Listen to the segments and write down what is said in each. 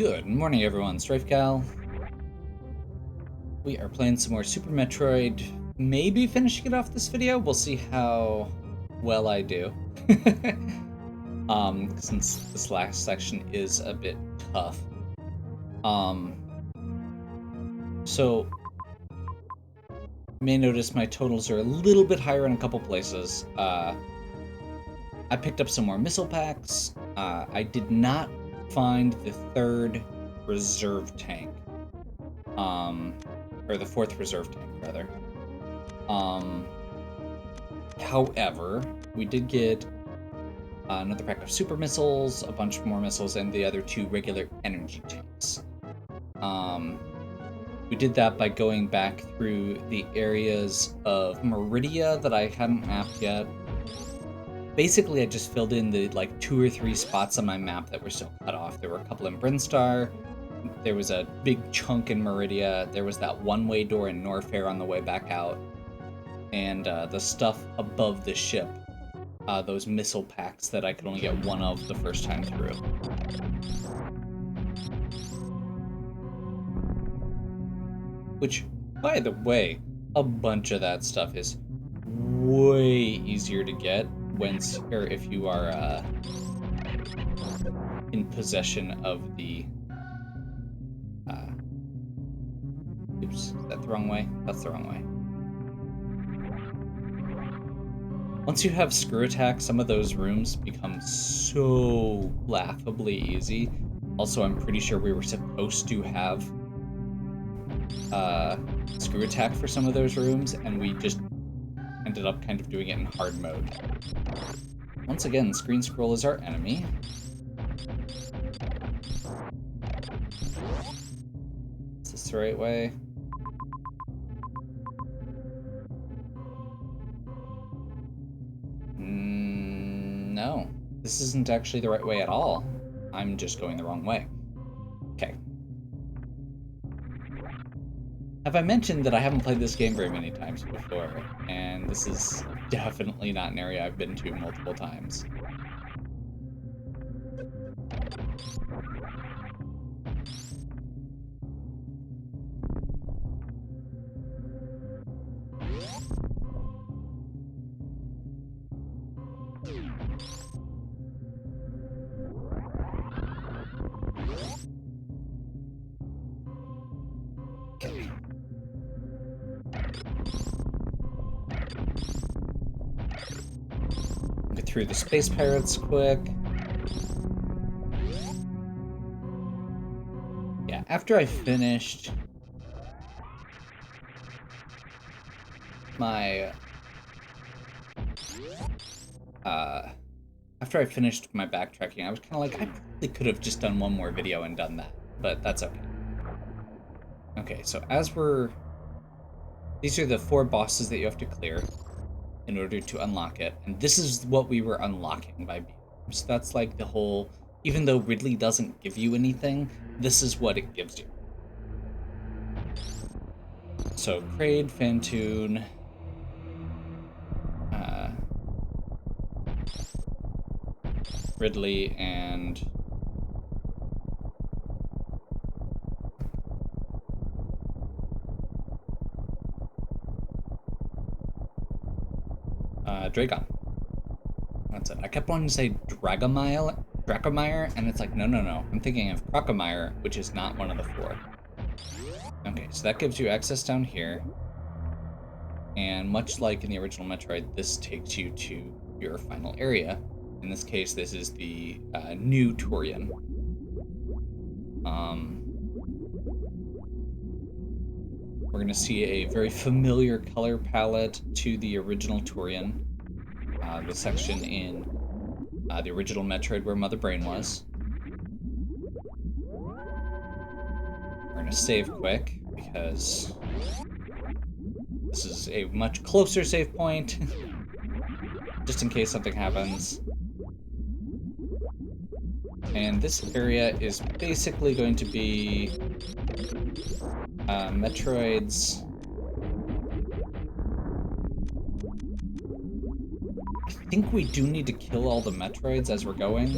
Good morning, everyone. StrafeCal. We are playing some more Super Metroid. Maybe finishing it off this video. We'll see how well I do. Since this last section is a bit tough. So you may notice my totals are a little bit higher in a couple places. I picked up some more missile packs. I did not find the third reserve tank. Or the fourth reserve tank, rather. However, we did get another pack of super missiles, a bunch more missiles, and the other two regular energy tanks. We did that by going back through the areas of Meridia that I hadn't mapped yet. Basically, I just filled in the 2 or 3 spots on my map that were still cut off. There were a couple in Brinstar. There was a big chunk in Meridia. There was that one-way door in Norfair on the way back out. And the stuff above the ship. Those missile packs that I could only get one of the first time through. Which, by the way, a bunch of that stuff is way easier to get if you are in possession of the... Oops, is that the wrong way? That's the wrong way. Once you have screw attack, some of those rooms become so laughably easy. Also, I'm pretty sure we were supposed to have screw attack for some of those rooms, and we just ended up kind of doing it in hard mode. Once again, Screen Scroll is our enemy. Is this the right way? No, this isn't actually the right way at all. I'm just going the wrong way. Okay. Have I mentioned that I haven't played this game very many times before, and this is definitely not an area I've been to multiple times. Get through the space pirates quick. Yeah, after I finished my backtracking, I was kind of like, I probably could have just done one more video and done that, but that's okay. Okay, so these are the 4 bosses that you have to clear in order to unlock it, and this is what we were unlocking by being. So that's like the whole, even though Ridley doesn't give you anything, this is what it gives you. So Kraid, Phantoon, Ridley, and Dragon. That's it. I kept wanting to say Dracomire, and it's like, no. I'm thinking of Crocomire, which is not one of the 4. Okay, so that gives you access down here. And much like in the original Metroid, this takes you to your final area. In this case, this is the new Turian. We're going to see a very familiar color palette to the original Turian. The section in the original Metroid where Mother Brain was. We're going to save quick, because this is a much closer save point, just in case something happens. And this area is basically going to be Metroid's... I think we do need to kill all the Metroids as we're going.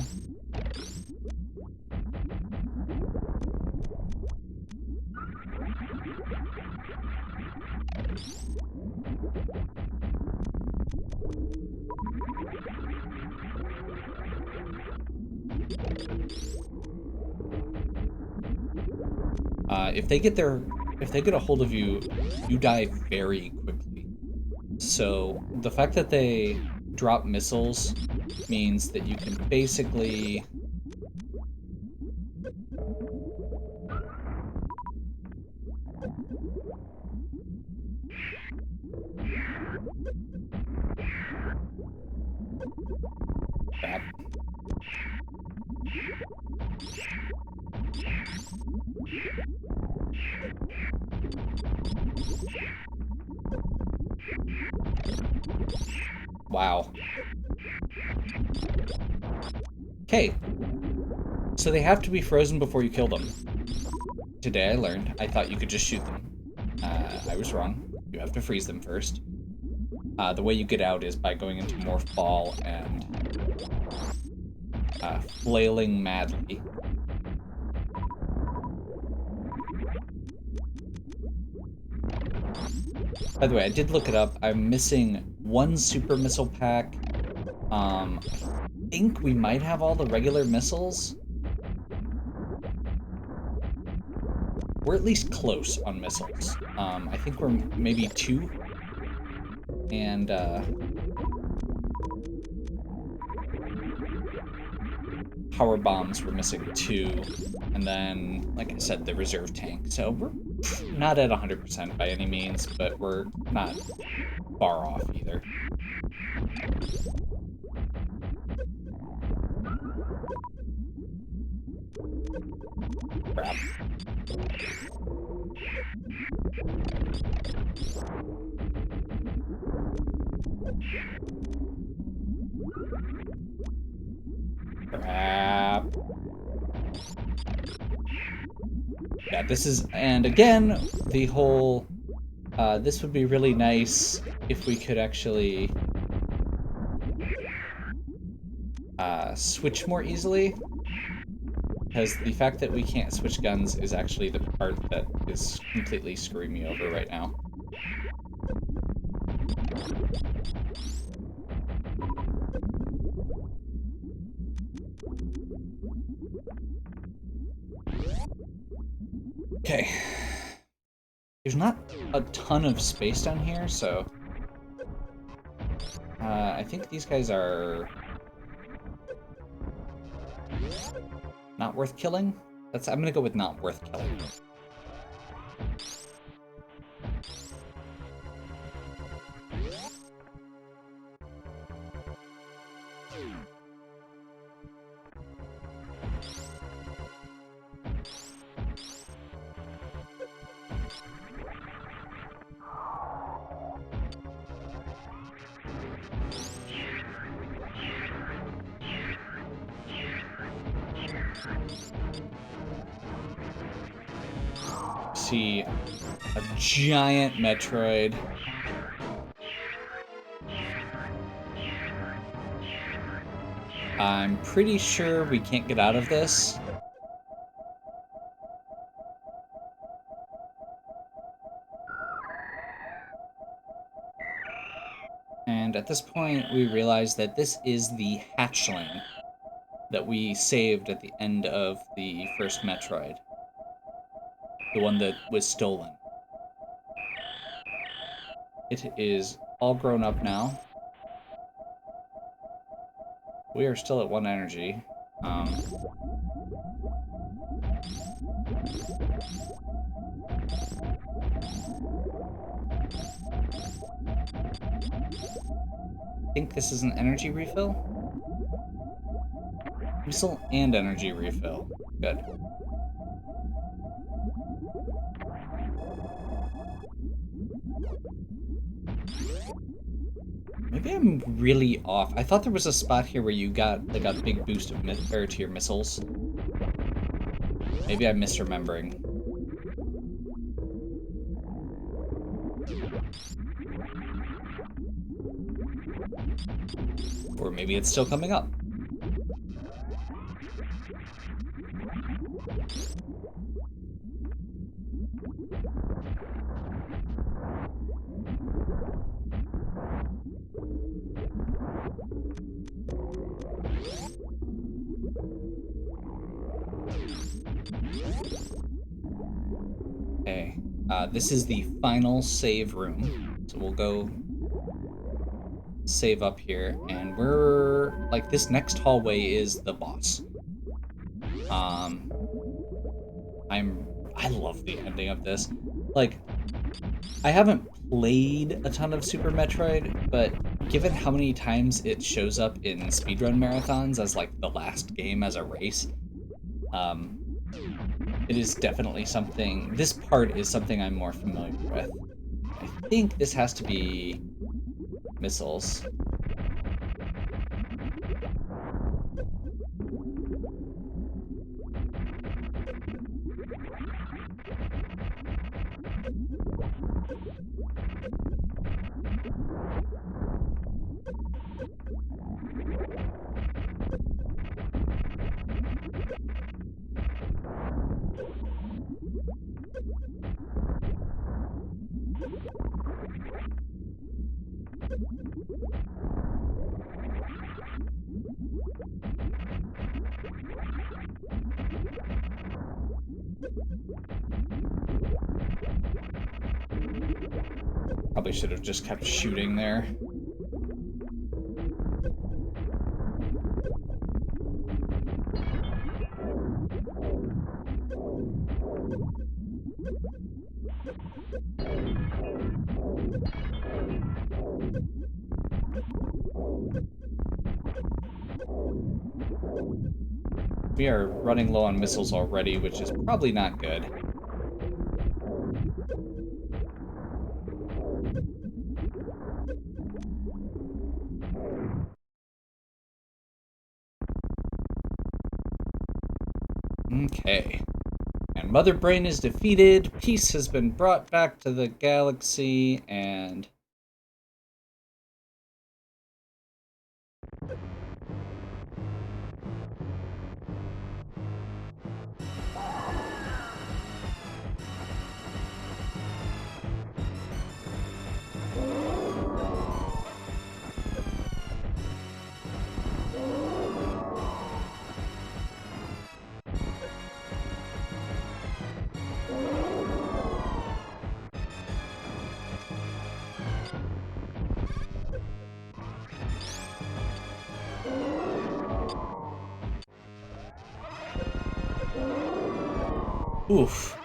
If they get a hold of you, you die very quickly. So the fact that they drop missiles means that you can basically crap. Wow. Okay. So they have to be frozen before you kill them. Today I learned. I thought you could just shoot them. I was wrong. You have to freeze them first. The way you get out is by going into Morph Ball and flailing madly. By the way, I did look it up. I'm missing one super missile pack. I think we might have all the regular missiles. We're at least close on missiles. I think we're maybe 2. And, power bombs, we're missing 2. And then, like I said, the reserve tank. So we're not at 100% by any means, but we're not far off either. Crap. Crap. Yeah, this is, and again, the whole, this would be really nice if we could actually switch more easily, because the fact that we can't switch guns is actually the part that is completely screwing me over right now. Okay. There's not a ton of space down here, so I think these guys are not worth killing. I'm gonna go with not worth killing. See a giant Metroid. I'm pretty sure we can't get out of this. And at this point, we realize that this is the hatchling that we saved at the end of the first Metroid. The one that was stolen. It is all grown up now. We are still at 1 energy. I think this is an energy refill? Missile and energy refill. Good. Maybe I'm really off. I thought there was a spot here where you got like a big boost of to your missiles. Maybe I'm misremembering. Or maybe it's still coming up. Okay, this is the final save room, so we'll go save up here, and we're like this next hallway is the boss. Um, I love the ending of this. Like, I haven't played a ton of Super Metroid, but given how many times it shows up in speedrun marathons as like the last game as a race, um, it is definitely something. This part is something I'm more familiar with. I think this has to be missiles. Probably should have just kept shooting there. We are running low on missiles already, which is probably not good. Okay. And Mother Brain is defeated, peace has been brought back to the galaxy, and oof.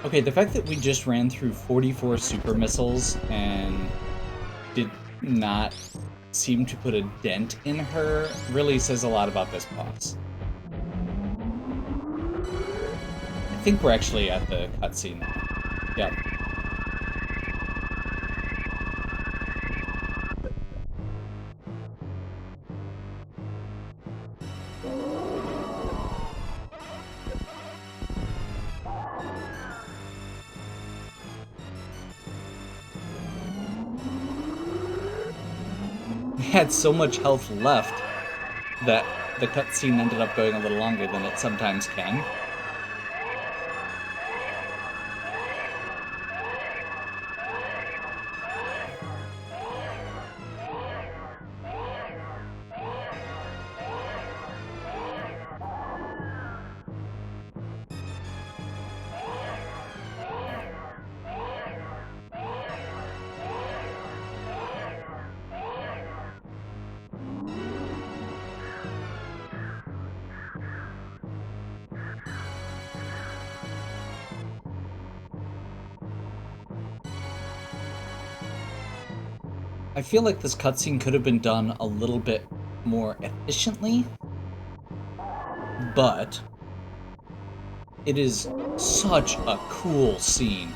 Okay, the fact that we just ran through 44 super missiles and did not seem to put a dent in her really says a lot about this boss. I think we're actually at the cutscene now. Yep. We had so much health left that the cutscene ended up going a little longer than it sometimes can. I feel like this cutscene could have been done a little bit more efficiently, but it is such a cool scene.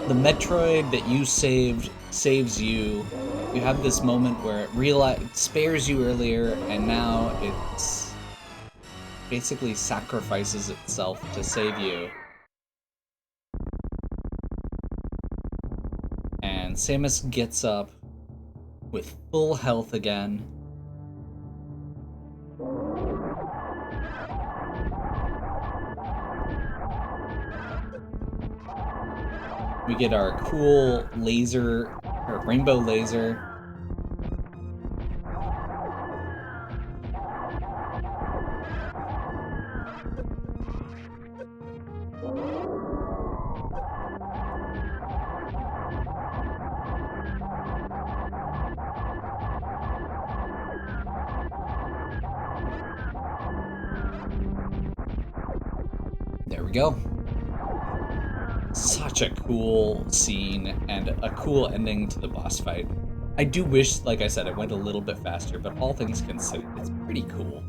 The Metroid that you saved saves you. You have this moment where it spares you earlier, and now it's basically sacrifices itself to save you. And Samus gets up with full health again. We get our cool laser, or rainbow laser. we go. Such a cool scene and a cool ending to the boss fight. I do wish, like I said, it went a little bit faster, but all things considered, it's pretty cool.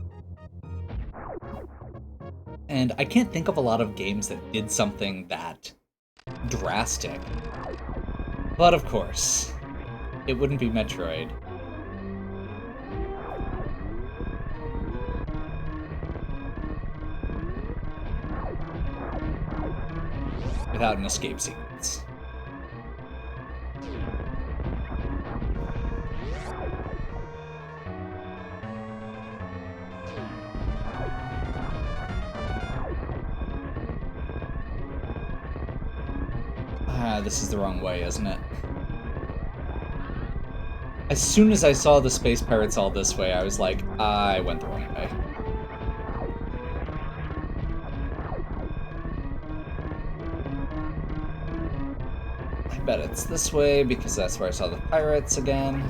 And I can't think of a lot of games that did something that drastic. But of course, it wouldn't be Metroid without an escape sequence. This is the wrong way, isn't it? As soon as I saw the space pirates all this way, I was like, I went the wrong way. I bet it's this way because that's where I saw the pirates again.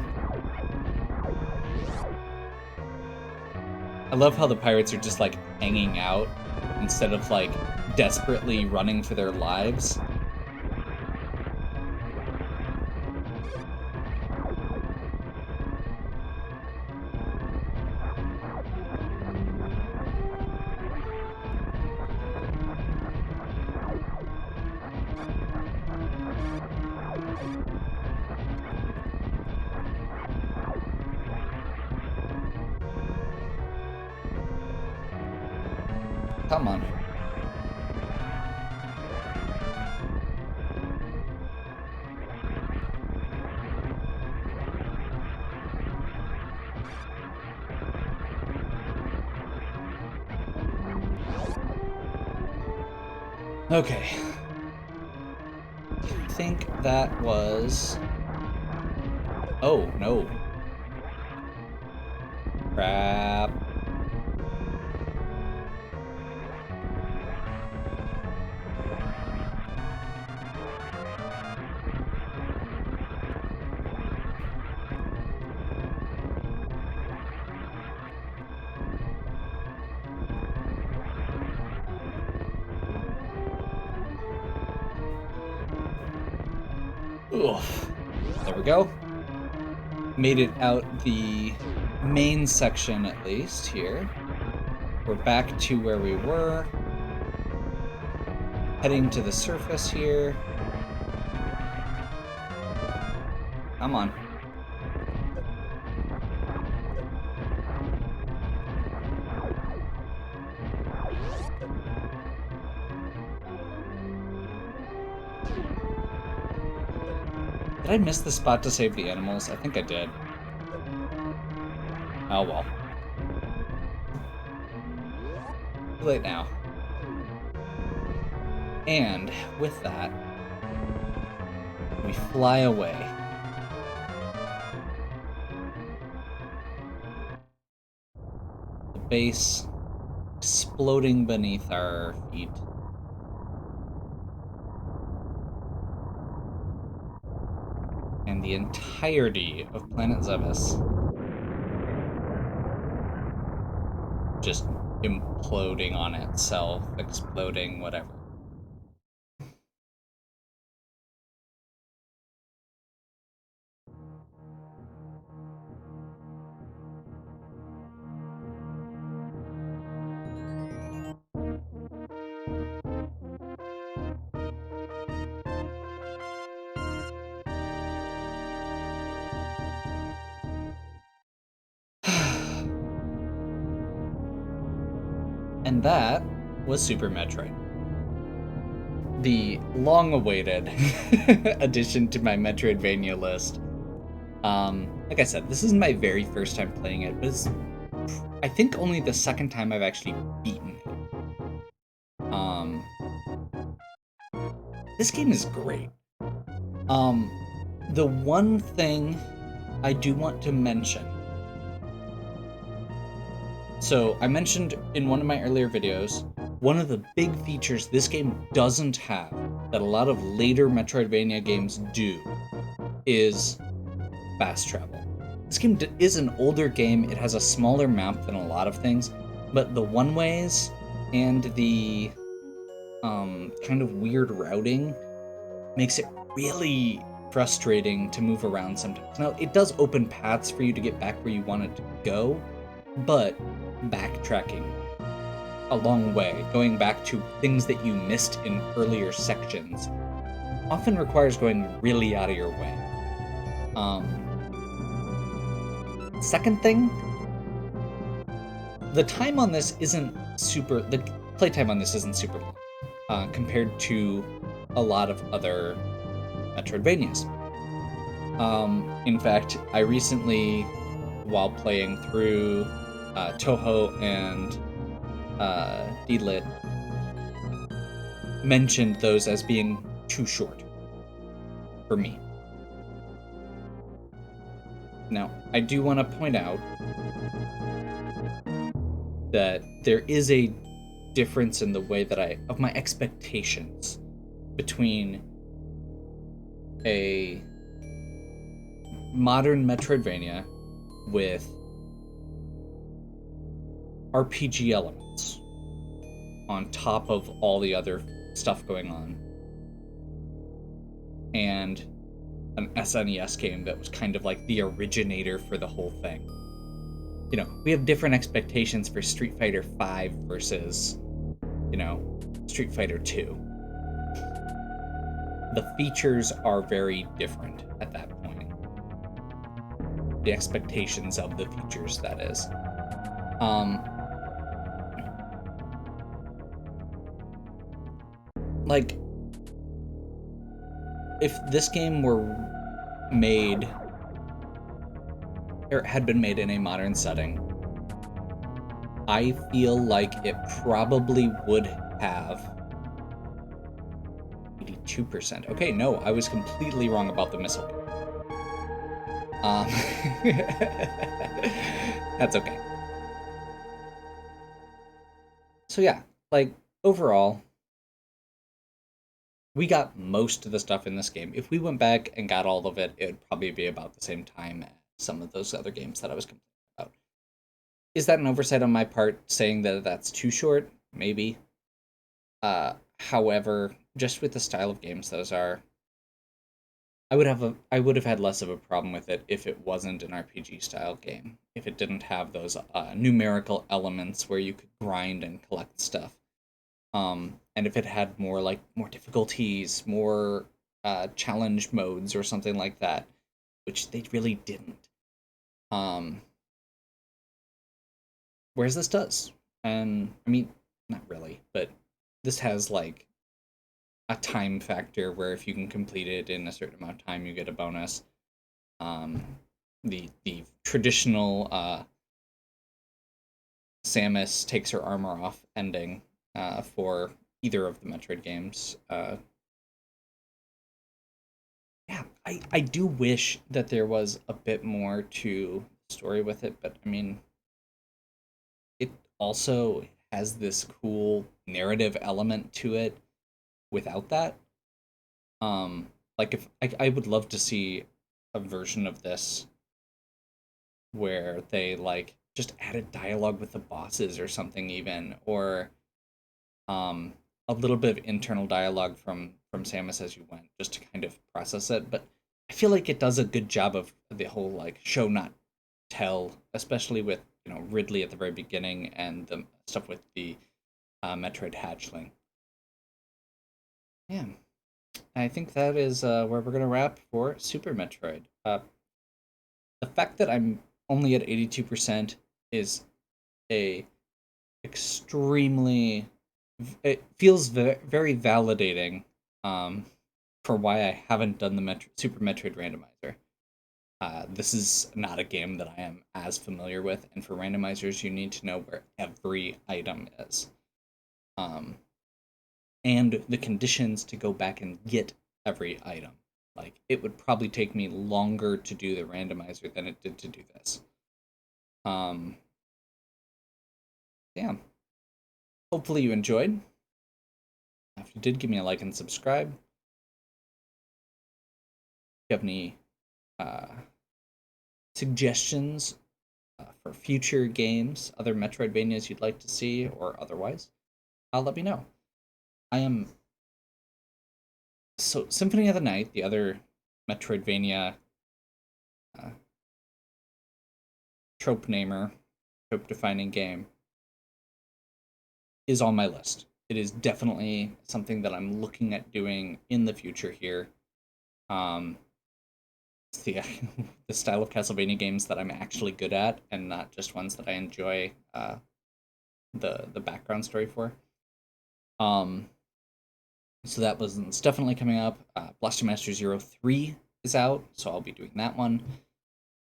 I love how the pirates are just like hanging out instead of like desperately running for their lives. Come on. Okay. I think that was... Oh, no. Crap. Oof. There we go. Made it out the main section at least here. We're back to where we were. Heading to the surface here. Come on. Did I miss the spot to save the animals? I think I did. Oh well. Too late now. And with that, we fly away. The base exploding beneath our feet. And the entirety of Planet Zevis just imploding on itself, exploding, whatever. And that was Super Metroid. The long-awaited addition to my Metroidvania list. Like I said, this is my very first time playing it, but it's, I think, only the second time I've actually beaten it. This game is great. The one thing I do want to mention. So, I mentioned in one of my earlier videos, one of the big features this game doesn't have, that a lot of later Metroidvania games do, is fast travel. This game is an older game, it has a smaller map than a lot of things, but the one-ways and the kind of weird routing makes it really frustrating to move around sometimes. Now, it does open paths for you to get back where you wanted to go, but backtracking a long way, going back to things that you missed in earlier sections, often requires going really out of your way. Second thing, the time on this isn't super. The playtime on this isn't super long compared to a lot of other Metroidvanias. In fact, I recently, while playing through Toho and D-Lit, mentioned those as being too short for me. Now, I do want to point out that there is a difference in the way that of my expectations between a modern Metroidvania with RPG elements on top of all the other stuff going on, and an SNES game that was kind of like the originator for the whole thing. You know, we have different expectations for Street Fighter V versus, you know, Street Fighter 2. The features are very different at that point. The expectations of the features, that is. Like, if this game were made, or had been made in a modern setting, I feel like it probably would have 82%. Okay, no, I was completely wrong about the missile. That's okay. So yeah, like, overall, we got most of the stuff in this game. If we went back and got all of it, it would probably be about the same time as some of those other games that I was complaining about. Is that an oversight on my part saying that that's too short? Maybe. However, just with the style of games those are, I would have had less of a problem with it if it wasn't an RPG style game. If it didn't have those numerical elements where you could grind and collect stuff. And if it had more difficulties, more challenge modes or something like that, which they really didn't. Whereas this does. And I mean, not really, but this has like a time factor where if you can complete it in a certain amount of time, you get a bonus. The traditional Samus takes her armor off ending for either of the Metroid games. Yeah, I do wish that there was a bit more to the story with it, but I mean, it also has this cool narrative element to it without that. Like, if I would love to see a version of this where they like just added dialogue with the bosses or something, even, or a little bit of internal dialogue from Samus as you went, just to kind of process it. But I feel like it does a good job of the whole like show not tell, especially with, you know, Ridley at the very beginning and the stuff with the Metroid hatchling. Yeah, I think that is where we're gonna wrap for Super Metroid. The fact that I'm only at 82% is a extremely, it feels very validating for why I haven't done the Super Metroid randomizer. This is not a game that I am as familiar with, and for randomizers, you need to know where every item is. And the conditions to go back and get every item. Like, it would probably take me longer to do the randomizer than it did to do this. Yeah. Hopefully you enjoyed. If you did, give me a like and subscribe. If you have any suggestions for future games, other Metroidvanias you'd like to see, or otherwise, let me know. I am so Symphony of the Night, the other Metroidvania uh, trope namer, trope defining game, is on my list. It is definitely something that I'm looking at doing in the future here. Um, it's the the style of Castlevania games that I'm actually good at, and not just ones that I enjoy the background story for. Um, so that was it's definitely coming up. Blaster Master 03 is out, so I'll be doing that one.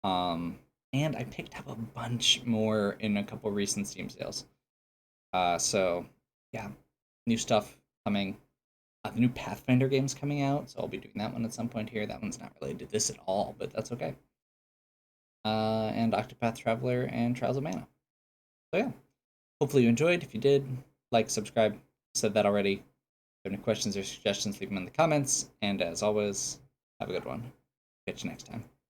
Um, and I picked up a bunch more in a couple recent Steam sales. So yeah, new stuff coming. The new Pathfinder game's coming out, so I'll be doing that one at some point here. That one's not related to this at all, but that's okay. And Octopath Traveler and Trials of Mana. So yeah, hopefully you enjoyed. If you did, like, subscribe. Said that already. If you have any questions or suggestions, leave them in the comments. And as always, have a good one. Catch you next time.